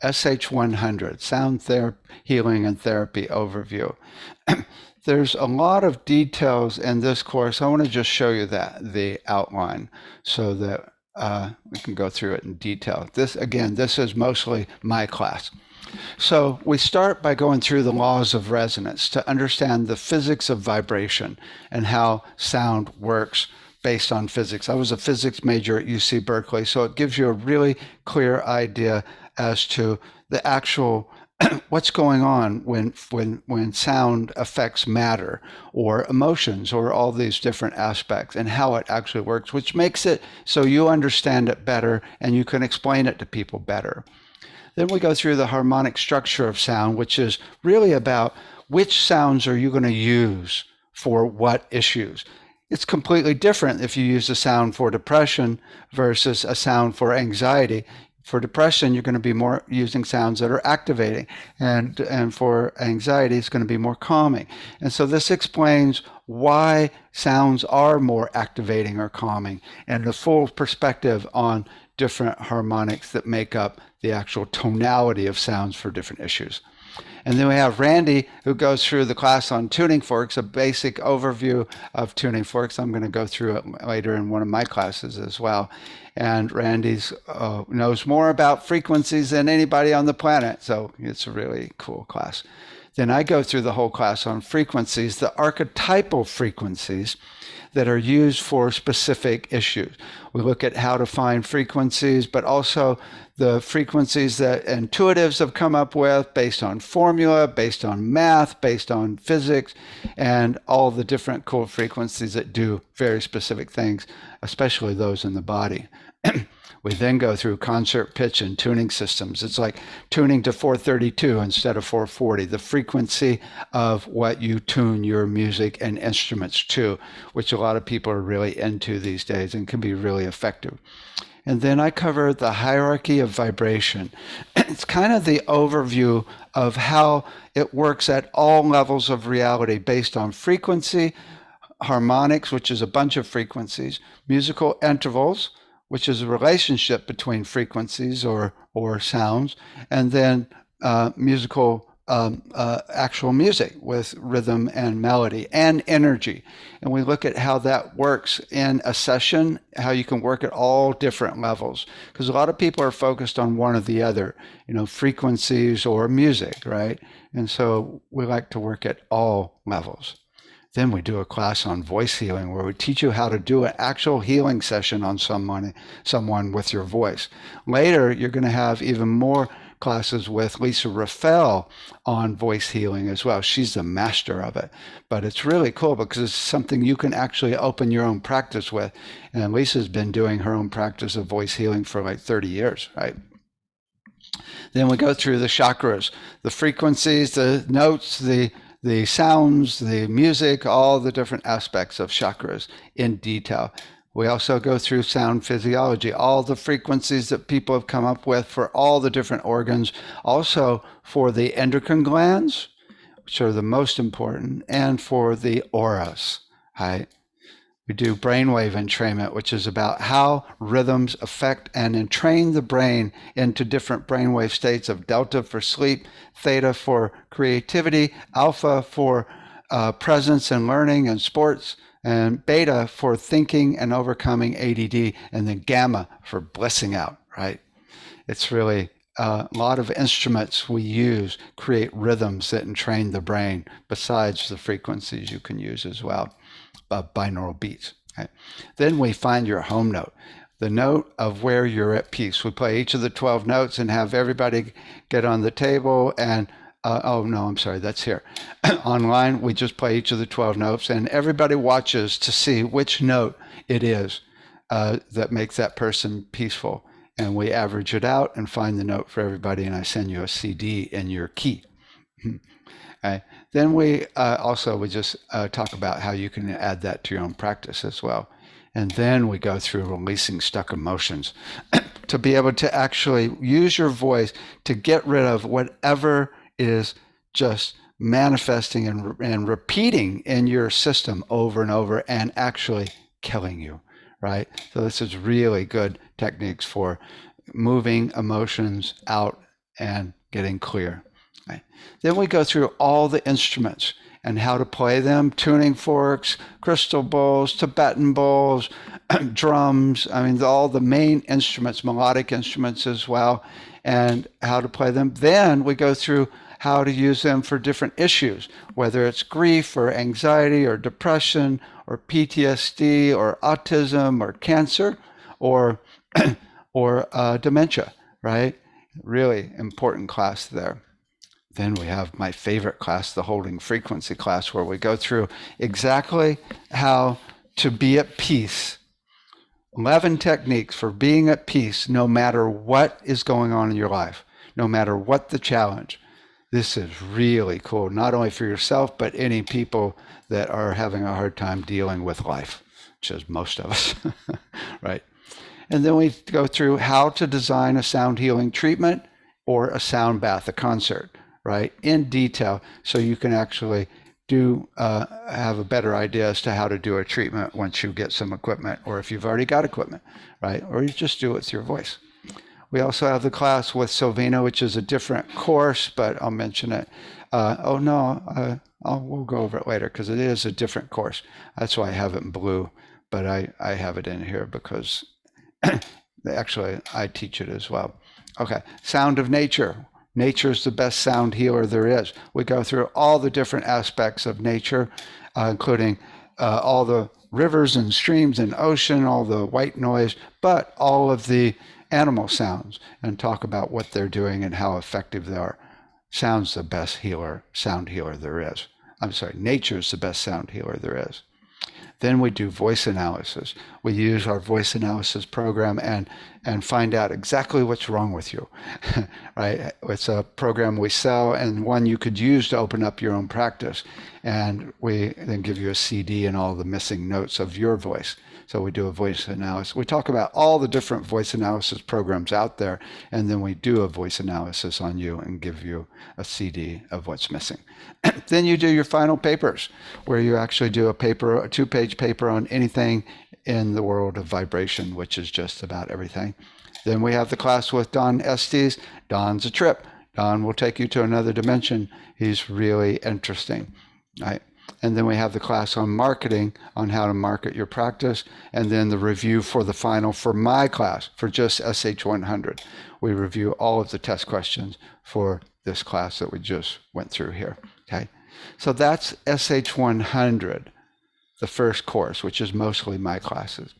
SH100, Sound Healing and Therapy Overview. There's a lot of details in this course. I want to just show you the outline so that we can go through it in detail. This is mostly my class. So we start by going through the laws of resonance to understand the physics of vibration and how sound works based on physics. I was a physics major at UC Berkeley, so it gives you a really clear idea as to the actual what's going on when sound affects matter or emotions or all these different aspects and how it actually works, which makes it so you understand it better and you can explain it to people better. Then we go through the harmonic structure of sound, which is really about which sounds are you going to use for what issues. It's completely different if you use a sound for depression versus a sound for anxiety. For depression, you're going to be more using sounds that are activating, and for anxiety, it's going to be more calming. And so this explains why sounds are more activating or calming, and the full perspective on different harmonics that make up the actual tonality of sounds for different issues. And then we have Randy, who goes through the class on tuning forks, a basic overview of tuning forks. I'm going to go through it later in one of my classes as well. And Randy knows more about frequencies than anybody on the planet, so it's a really cool class. Then I go through the whole class on frequencies, the archetypal frequencies that are used for specific issues. We look at how to find frequencies, but also the frequencies that intuitives have come up with based on formula, based on math, based on physics, and all the different cool frequencies that do very specific things, especially those in the body. We then go through concert pitch and tuning systems. It's like tuning to 432 instead of 440, the frequency of what you tune your music and instruments to, which a lot of people are really into these days and can be really effective. And then I cover the hierarchy of vibration. It's kind of the overview of how it works at all levels of reality based on frequency, harmonics, which is a bunch of frequencies, musical intervals, which is a relationship between frequencies or sounds, and then musical actual music with rhythm and melody and energy. And we look at how that works in a session, how you can work at all different levels. Because a lot of people are focused on one or the other, frequencies or music, right? And so we like to work at all levels. Then we do a class on voice healing where we teach you how to do an actual healing session on someone with your voice. Later, you're going to have even more classes with Lisa Raffel on voice healing as well. She's the master of it. But it's really cool because it's something you can actually open your own practice with. And Lisa's been doing her own practice of voice healing for like 30 years, right? Then we go through the chakras, the frequencies, the notes, the sounds, the music, all the different aspects of chakras in detail. We also go through sound physiology, all the frequencies that people have come up with for all the different organs, also for the endocrine glands, which are the most important, and for the auras, right? We do brainwave entrainment, which is about how rhythms affect and entrain the brain into different brainwave states of delta for sleep, theta for creativity, alpha for presence and learning and sports, and beta for thinking and overcoming ADD, and then gamma for blissing out, right? It's really a lot of instruments we use create rhythms that entrain the brain besides the frequencies you can use as well. Binaural beats. Right? Then we find your home note, the note of where you're at peace. We play each of the 12 notes and have everybody get on the table and, oh no, I'm sorry, that's here. Online, we just play each of the 12 notes and everybody watches to see which note it is that makes that person peaceful. And we average it out and find the note for everybody, and I send you a CD in your key. Then we just talk about how you can add that to your own practice as well. And then we go through releasing stuck emotions to be able to actually use your voice to get rid of whatever is just manifesting and repeating in your system over and over and actually killing you, right? So this is really good techniques for moving emotions out and getting clear. Right? Then we go through all the instruments and how to play them, tuning forks, crystal bowls, Tibetan bowls, drums, I mean, all the main instruments, melodic instruments as well, and how to play them. Then we go through how to use them for different issues, whether it's grief or anxiety or depression or PTSD or autism or cancer or or dementia, right? Really important class there. Then we have my favorite class, the holding frequency class, where we go through exactly how to be at peace. 11 techniques for being at peace no matter what is going on in your life, no matter what the challenge. This is really cool, not only for yourself, but any people that are having a hard time dealing with life, which is most of us, right? And then we go through how to design a sound healing treatment or a sound bath, a concert, right, in detail, so you can actually have a better idea as to how to do a treatment once you get some equipment, or if you've already got equipment, right, or you just do it with your voice. We also have the class with Sylvina, which is a different course, but I'll mention it. We'll go over it later because it is a different course. That's why I have it in blue, but I have it in here because actually I teach it as well. Okay, sound of nature. Nature is the best sound healer there is. We go through all the different aspects of nature, including all the rivers and streams and ocean, all the white noise, but all of the animal sounds, and talk about what they're doing and how effective they are. Sound's the best sound healer there is. I'm sorry, nature's the best sound healer there is. Then we do voice analysis. We use our voice analysis program and find out exactly what's wrong with you, right? It's a program we sell and one you could use to open up your own practice. And we then give you a CD and all the missing notes of your voice. So we do a voice analysis. We talk about all the different voice analysis programs out there, and then we do a voice analysis on you and give you a CD of what's missing. Then you do your final papers, where you actually do a 2-page paper on anything in the world of vibration, which is just about everything. Then we have the class with Don Estes. Don's a trip. Don will take you to another dimension. He's really interesting, right? And then we have the class on marketing, on how to market your practice, and then the review for the final for my class, for just SH100. We review all of the test questions for this class that we just went through here, okay? So that's SH100, the first course, which is mostly my classes.